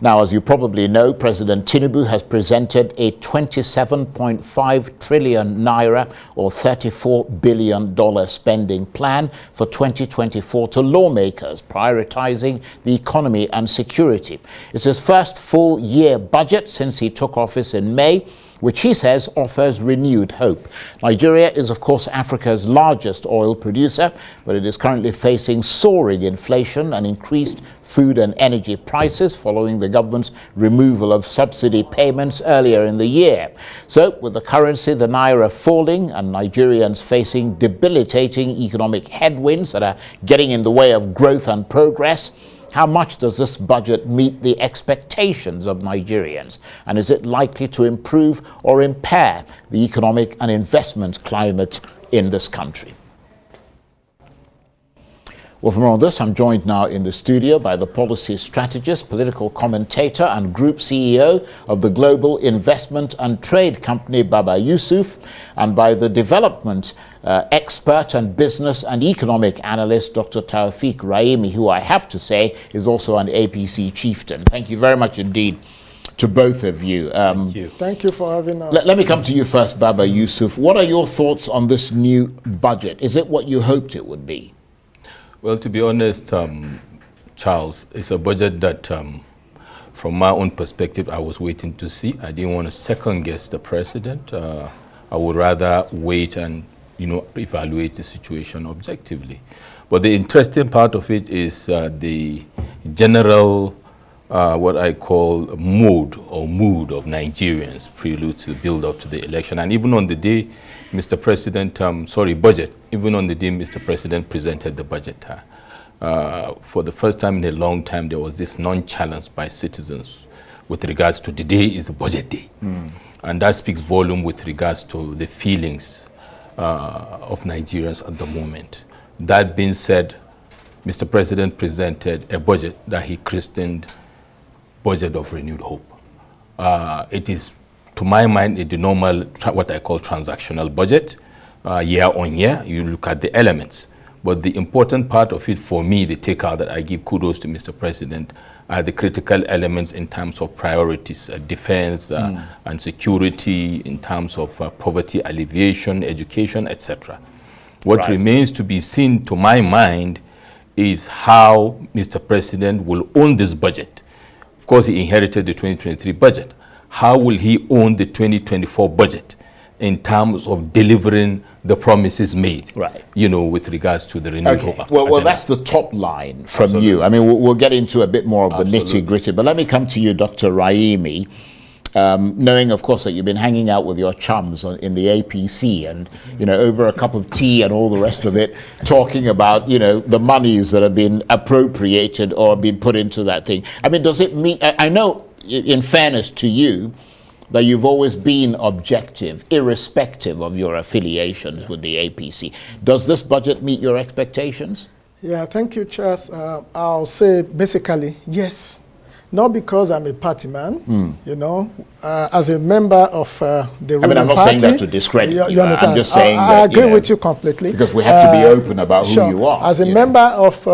Now, as you probably know, President Tinubu has presented a 27.5 trillion naira or $34 billion spending plan for 2024 to lawmakers, prioritizing the economy and security. It's his first full year budget since he took office in May, which he says offers renewed hope. Nigeria is, of course, Africa's largest oil producer, but it is currently facing soaring inflation and increased food and energy prices following the government's removal of subsidy payments earlier in the year. So, with the currency, the naira falling, and Nigerians facing debilitating economic headwinds that are getting in the way of growth and progress, how much does this budget meet the expectations of Nigerians? And is it likely to improve or impair the economic and investment climate in this country? Well, for more on this, I'm joined now in the studio by the policy strategist, political commentator, and group CEO of the global investment and trade company Baba Yusuf, and by the development expert and business and economic analyst, Dr. Raimi, who I have to say is also an APC chieftain. Thank you very much indeed to both of you. Thank you. Thank you for having us. Let me come to you first, Baba Yusuf. What are your thoughts on this new budget? Is it what you hoped it would be? Well, to be honest, Charles, it's a budget that, from my own perspective, I was waiting to see. I didn't want to second guess the president. I would rather wait and evaluate the situation objectively. But the interesting part of it is the general, what I call mood of Nigerians prelude to build up to the election. And even on the day, Mr. President, budget, even on the day Mr. President presented the budget, for the first time in a long time, there was this nonchalance by citizens with regards to the day is a budget day. And that speaks volume with regards to the feelings of Nigerians at the moment. That being said, Mr. President presented a budget that he christened Budget of Renewed Hope. It is, to my mind, the normal, what I call transactional budget, year on year. You look at the elements. But the important part of it for me, the takeout that I give kudos to Mr. President, are the critical elements in terms of priorities, defense and security, in terms of poverty alleviation, education, etc. What remains to be seen, to my mind, is how Mr. President will own this budget. Of course, he inherited the 2023 budget. How will he own the 2024 budget in terms of delivering the promises made, with regards to the renewed hope? Well, that's the top line from you. I mean, we'll get into a bit more of the nitty-gritty, but let me come to you, Dr. Raimi, knowing, of course, that you've been hanging out with your chums in the APC and, over a cup of tea and all the rest of it, talking about, the monies that have been appropriated or been put into that thing. I mean, does it mean, I know, in fairness to you, that you've always been objective, irrespective of your affiliations with the APC. Does this budget meet your expectations? Yeah, thank you, Charles. I'll say basically, yes. Not because I'm a party man, as a member of the ruling party. I'm not saying that to discredit you. Understand? I'm just saying I agree with you completely. Because we have to be open about who you are. As a member of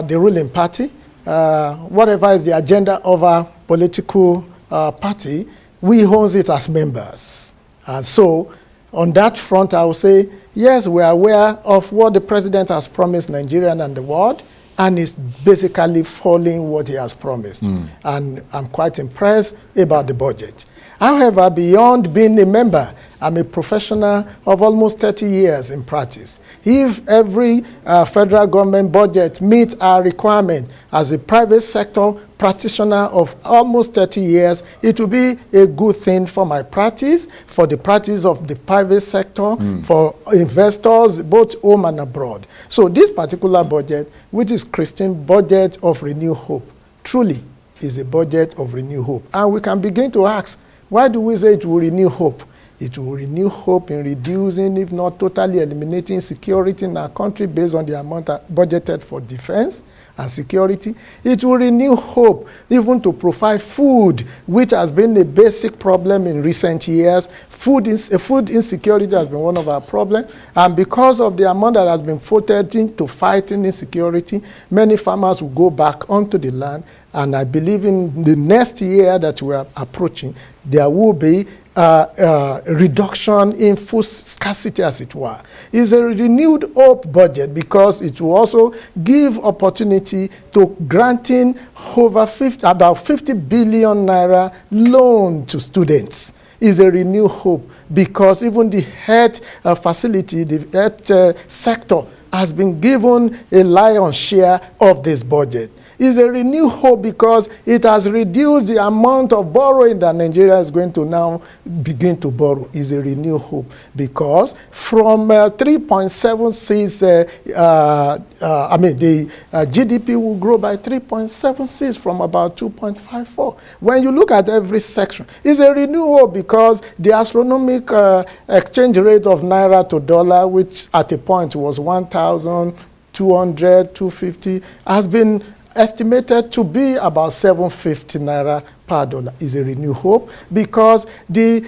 the ruling party, whatever is the agenda of our political party, we hold it as members. And so, on that front, I will say, yes, we are aware of what the president has promised Nigeria and the world, and is basically following what he has promised. And I'm quite impressed about the budget. However, beyond being a member, I'm a professional of almost 30 years in practice. If every federal government budget meets our requirement as a private sector practitioner of almost 30 years, it will be a good thing for my practice, for the practice of the private sector, for investors, both home and abroad. So this particular budget, which is Christian Budget of Renewed Hope, truly is a budget of renewed hope. And we can begin to ask, why do we say it will renew hope? It will renew hope in reducing, if not totally eliminating, insecurity in our country based on the amount budgeted for defense and security. It will renew hope even to provide food, which has been a basic problem in recent years. Food insecurity has been one of our problems, and because of the amount that has been voted into fighting insecurity, many farmers will go back onto the land, and I believe in the next year that we are approaching, there will be reduction in food scarcity, as it were. It's a renewed hope budget because it will also give opportunity to granting about 50 billion naira loan to students. Is a renewed hope because even the health facility, the health sector has been given a lion's share of this budget. Is a renewed hope because it has reduced the amount of borrowing that Nigeria is going to now begin to borrow. Is a renewed hope because from 3.76, the GDP will grow by 3.76 from about 2.54. When you look at every section, it's a renewed hope because the astronomical exchange rate of naira to dollar, which at a point was 1,200, 250, has been estimated to be about 750 naira per dollar. Is a renewed hope because the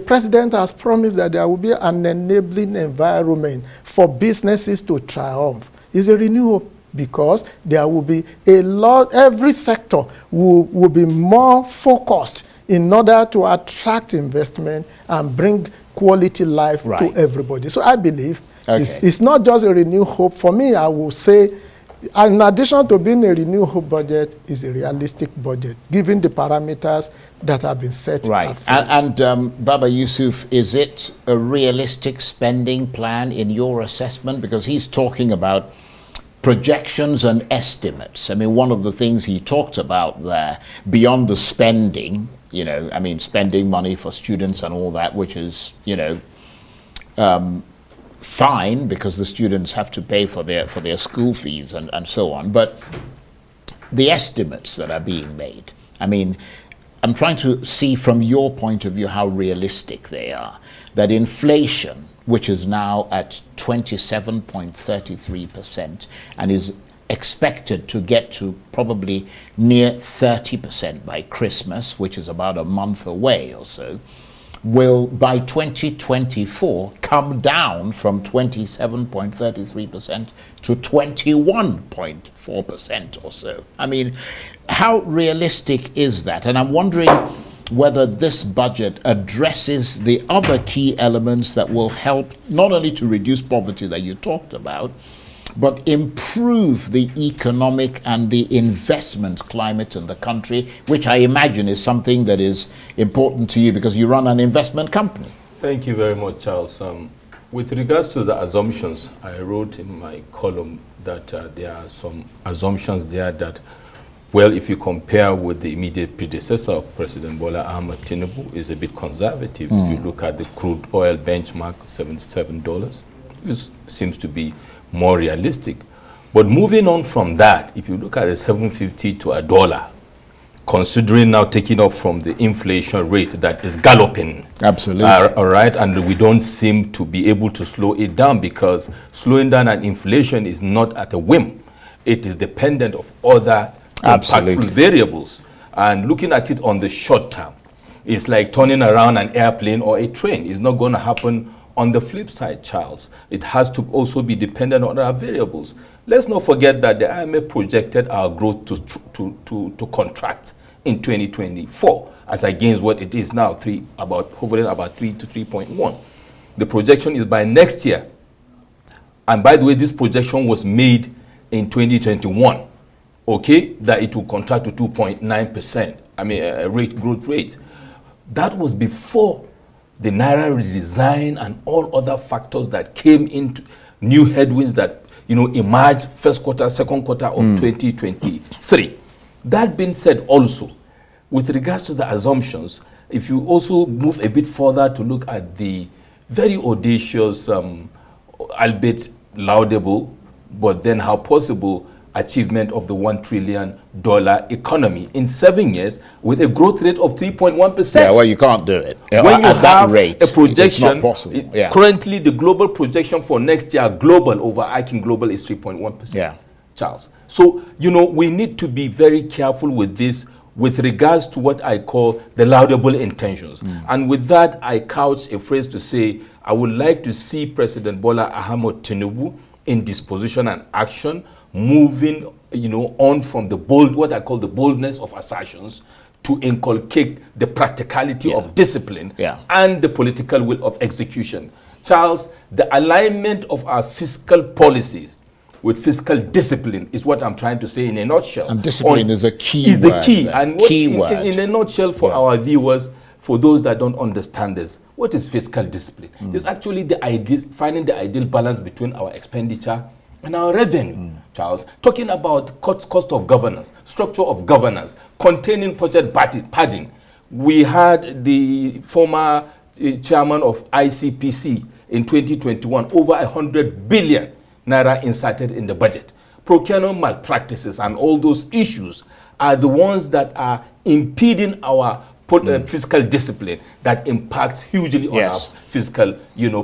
president has promised that there will be an enabling environment for businesses to triumph. Is a renewed hope because there will be every sector will be more focused in order to attract investment and bring quality life to everybody. So I believe it's not just a renewed hope. For me, I will say, in addition to being a renewed hope budget, is a realistic budget, given the parameters that have been set. Right. And Baba Yusuf, is it a realistic spending plan in your assessment? Because he's talking about projections and estimates. I mean, one of the things he talked about there, beyond the spending, spending money for students and all that, which is, fine because the students have to pay for their school fees and so on, but the estimates that are being made, I mean, I'm trying to see from your point of view how realistic they are. That inflation, which is now at 27.33% and is expected to get to probably near 30% by Christmas, which is about a month away or so, will by 2024 come down from 27.33% to 21.4% or so. I mean, how realistic is that? And I'm wondering whether this budget addresses the other key elements that will help not only to reduce poverty that you talked about, but improve the economic and the investment climate in the country, which I imagine is something that is important to you because you run an investment company. Thank you very much, Charles. With regards to the assumptions, I wrote in my column that there are some assumptions there that, well, if you compare with the immediate predecessor of President Bola Ahmed Tinubu, is a bit conservative. If you look at the crude oil benchmark, $77, this seems to be more realistic. But moving on from that, if you look at the 750 to $1, considering now taking up from the inflation rate that is galloping. Absolutely. All right, and we don't seem to be able to slow it down because slowing down an inflation is not at a whim. It is dependent of other impactful variables. And looking at it on the short term, it's like turning around an airplane or a train. It's not going to happen. On the flip side, Charles, it has to also be dependent on other variables. Let's not forget that the IMF projected our growth to contract in 2024 as against what it is now, hovering about 3 to 3.1. The projection is by next year. And by the way, this projection was made in 2021, okay, that it will contract to 2.9%, growth rate. That was before the Naira redesign and all other factors that came into new headwinds that emerged first quarter, second quarter of 2023. That being said, also, with regards to the assumptions, if you also move a bit further to look at the very audacious, albeit laudable, but then how possible achievement of the $1 trillion economy in 7 years with a growth rate of 3.1%. Yeah, well, you can't do it. When you at that have rate, a projection, it's not possible. Yeah. Currently the global projection for next year, global, overarching global, is 3.1%. Yeah. Charles. So, we need to be very careful with this with regards to what I call the laudable intentions. And with that, I couch a phrase to say, I would like to see President Bola Ahmed Tinubu in disposition and action, moving, on from the what I call the boldness of assertions to inculcate the practicality of discipline and the political will of execution. Charles, the alignment of our fiscal policies with fiscal discipline is what I'm trying to say in a nutshell. And discipline is a key is word. The key. Then. And what, key word. In a nutshell, for our viewers, for those that don't understand this, what is fiscal discipline? It's actually finding the ideal balance between our expenditure and our revenue, Charles. Talking about cost of governance, structure of governance, containing budget padding. We had the former chairman of ICPC in 2021, over 100 billion naira inserted in the budget. Procurement malpractices and all those issues are the ones that are impeding our fiscal discipline that impacts hugely on our fiscal,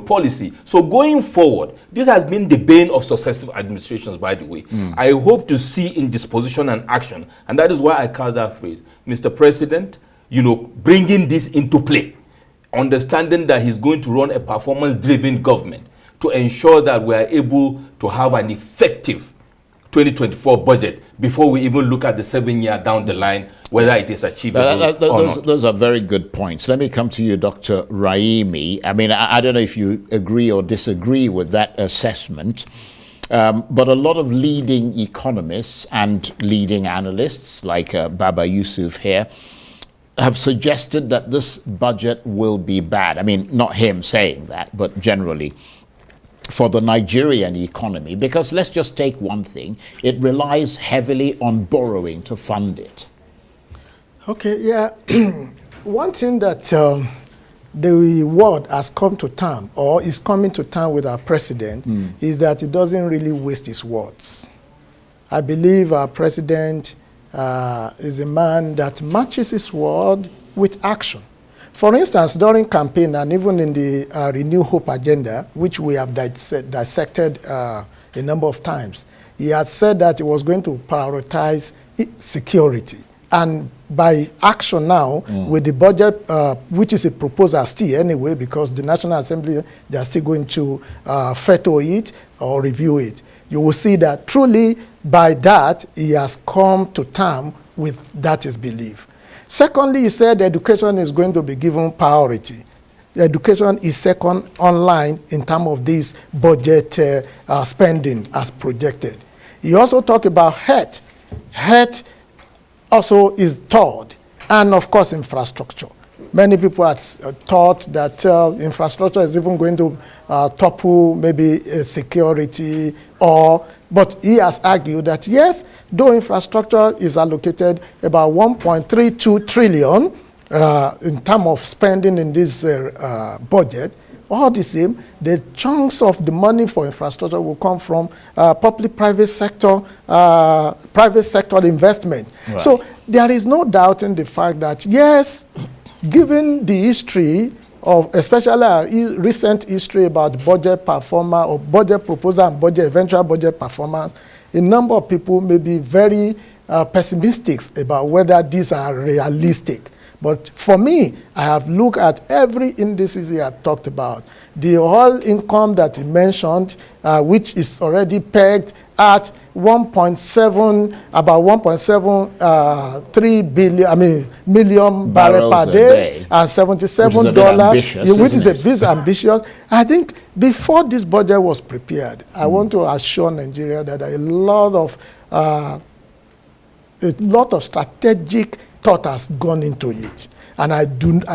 policy. So going forward, this has been the bane of successive administrations, by the way. I hope to see in disposition and action, and that is why I call that phrase, Mr. President, bringing this into play, understanding that he's going to run a performance-driven government to ensure that we are able to have an effective 2024 budget before we even look at the 7 year down the line, whether it is achievable or not. Those are very good points. Let me come to you, Dr. Raimi. I mean, I don't know if you agree or disagree with that assessment, but a lot of leading economists and leading analysts, like Baba Yusuf here, have suggested that this budget will be bad. I mean, not him saying that, but generally, for the Nigerian economy, because let's just take one thing, it relies heavily on borrowing to fund it. Okay, yeah. One thing that the world has come to term, or is coming to term with our president, is that he doesn't really waste his words. I believe our president is a man that matches his word with action. For instance, during campaign and even in the Renew Hope agenda, which we have dissected a number of times, he had said that he was going to prioritize security. And by action now, with the budget, which is a proposal still anyway, because the National Assembly, they are still going to veto it or review it, you will see that truly by that, he has come to term with that his belief. Secondly, he said education is going to be given priority. Education is second online in terms of this budget spending as projected. He also talked about health. Health also is third, and of course infrastructure. Many people had thought that infrastructure is even going to topple maybe security, but he has argued that yes, though infrastructure is allocated about 1.32 trillion in terms of spending in this budget, all the same, the chunks of the money for infrastructure will come from public-private sector investment. Right. So there is no doubt in the fact that yes, given the history of, especially our recent history about budget performance or budget proposal and eventual budget performance, a number of people may be very pessimistic about whether these are realistic. But for me, I have looked at every indices he had talked about. The whole income that he mentioned, which is already pegged at 1.73 billion, million barrels per day, and $77, which is a bit ambitious. I think before this budget was prepared, I want to assure Nigeria that a lot of strategic thought has gone into it. And I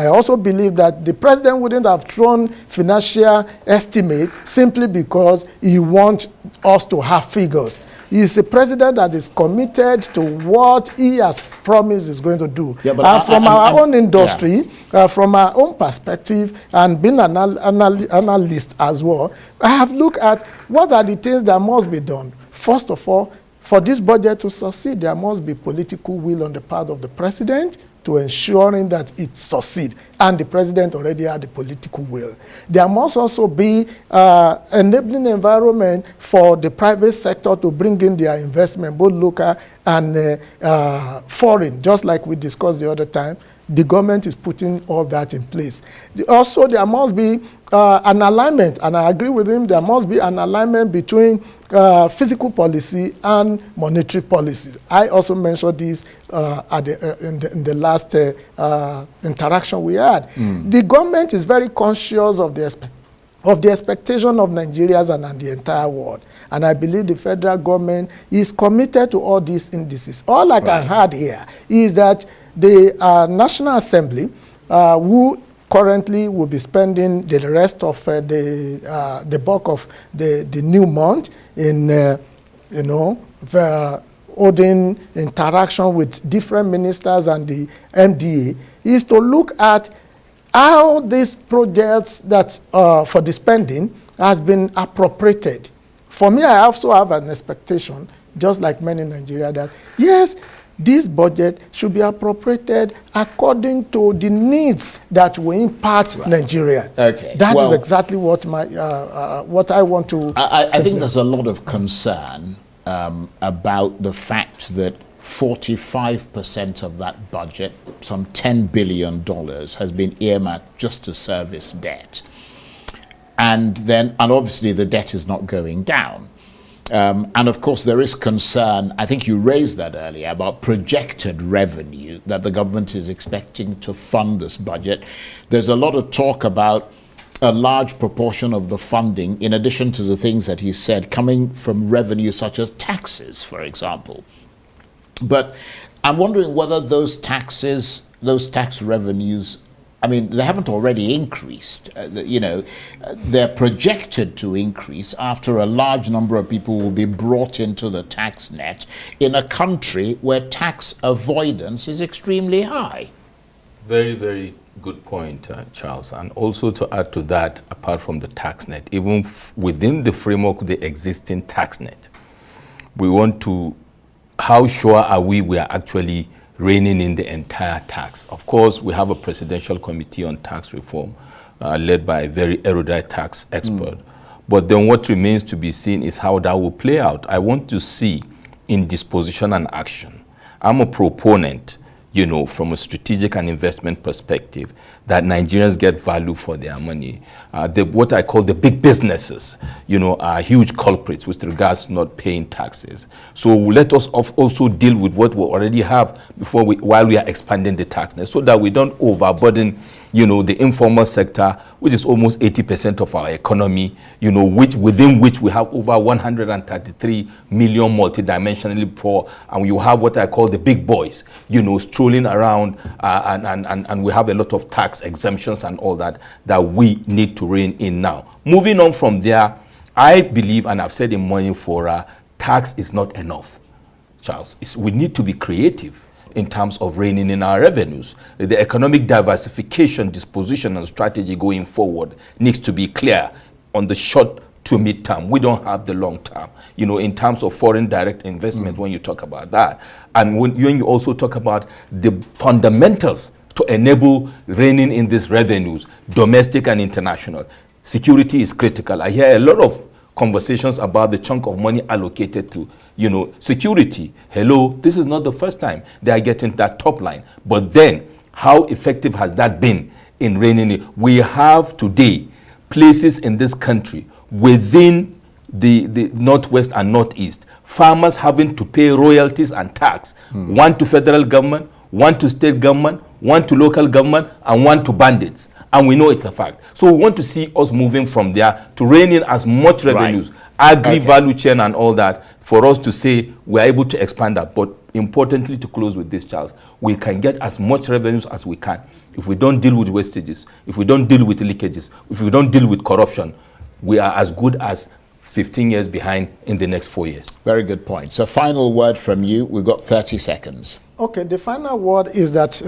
also believe that the president wouldn't have thrown financial estimate simply because he wants us to have figures. He is a president that is committed to what he has promised is going to do. Yeah, but from our own industry, from our own perspective, and being an analyst as well, I have looked at what are the things that must be done. First of all, for this budget to succeed, there must be political will on the part of the president to ensuring that it succeeds. And the president already had the political will. There must also be enabling environment for the private sector to bring in their investment, both local and foreign, just like we discussed the other time. The government is putting all that in place. Also, there must be an alignment, and I agree with him, there must be an alignment between fiscal policy and monetary policy. I also mentioned this in the last interaction we had. The government is very conscious of the expectation of Nigerians and the entire world. And I believe the federal government is committed to all these indices. All I can add here is that the National Assembly, who currently will be spending the rest of the bulk of the new month in, holding interaction with different ministers and the MDA, is to look at how these projects that for the spending has been appropriated. For me, I also have an expectation, just like many in Nigeria, that yes, this budget should be appropriated according to the needs that will impact Nigeria. Okay. That is exactly what what I want to. I think there's a lot of concern about the fact that 45% of that budget, some $10 billion, has been earmarked just to service debt. And obviously the debt is not going down. And of course, there is concern, I think you raised that earlier, about projected revenue that the government is expecting to fund this budget. There's a lot of talk about a large proportion of the funding, in addition to the things that he said, coming from revenue such as taxes, for example. But I'm wondering whether those tax revenues, I mean, they haven't already increased. They're projected to increase after a large number of people will be brought into the tax net in a country where tax avoidance is extremely high. Very, very good point, Charles. And also to add to that, apart from the tax net, even within the framework of the existing tax net, we want to, how sure are we are actually reining in the entire tax? Of course, we have a presidential committee on tax reform led by a very erudite tax expert. But then what remains to be seen is how that will play out. I want to see in disposition and action. I'm a proponent, from a strategic and investment perspective, that Nigerians get value for their money. What I call the big businesses, are huge culprits with regards to not paying taxes. So let us also deal with what we already have while we are expanding the tax net, so that we don't overburden, the informal sector, which is almost 80% of our economy, within which we have over 133 million multidimensionally poor, and you have what I call the big boys, strolling around, and we have a lot of tax exemptions and all that we need to rein in now. Moving on from there, I believe, and I've said in Morning Fora, tax is not enough, Charles. We need to be creative in terms of reining in our revenues. The economic diversification, disposition, and strategy going forward needs to be clear on the short to mid-term. We don't have the long term, in terms of foreign direct investment when you talk about that. And when you also talk about the fundamentals to enable reining in these revenues, domestic and international. Security is critical. I hear a lot of conversations about the chunk of money allocated to, security. Hello, this is not the first time they are getting that top line. But then, how effective has that been in reining in? We have today places in this country within the Northwest and Northeast, farmers having to pay royalties and tax, one to federal government, one to state government, one to local government, and one to bandits. And we know it's a fact. So we want to see us moving from there to rein in as much revenues, value chain and all that, for us to say we're able to expand that. But importantly, to close with this, Charles, we can get as much revenues as we can. If we don't deal with wastages, if we don't deal with leakages, if we don't deal with corruption, we are as good as 15 years behind in the next 4 years. Very good point. So final word from you. We've got 30 seconds. Okay, the final word is that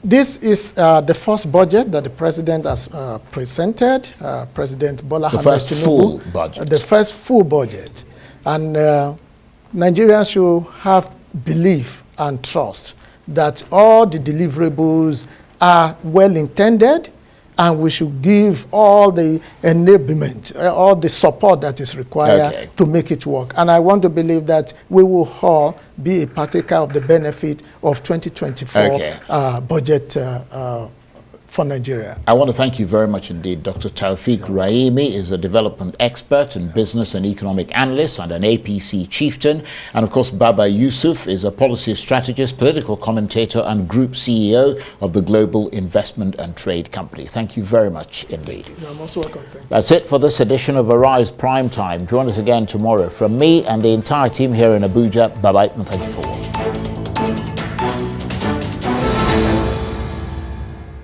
this is the first budget that the president has presented, President Bola Ahmed Tinubu. The first full budget. The first full budget. And Nigerians should have belief and trust that all the deliverables are well intended, and we should give all the enablement, all the support that is required to make it work. And I want to believe that we will all be a partaker of the benefit of 2024 budget for Nigeria. I want to thank you very much indeed. Dr. Taufeeq Raimi is a development expert and business and economic analyst and an APC chieftain. And of course, Baba Yusuf is a policy strategist, political commentator and group CEO of the Global Investment and Trade Company. Thank you very much indeed. You're most welcome. That's it for this edition of Arise Prime Time. Join us again tomorrow. From me and the entire team here in Abuja, bye-bye and thank you for watching.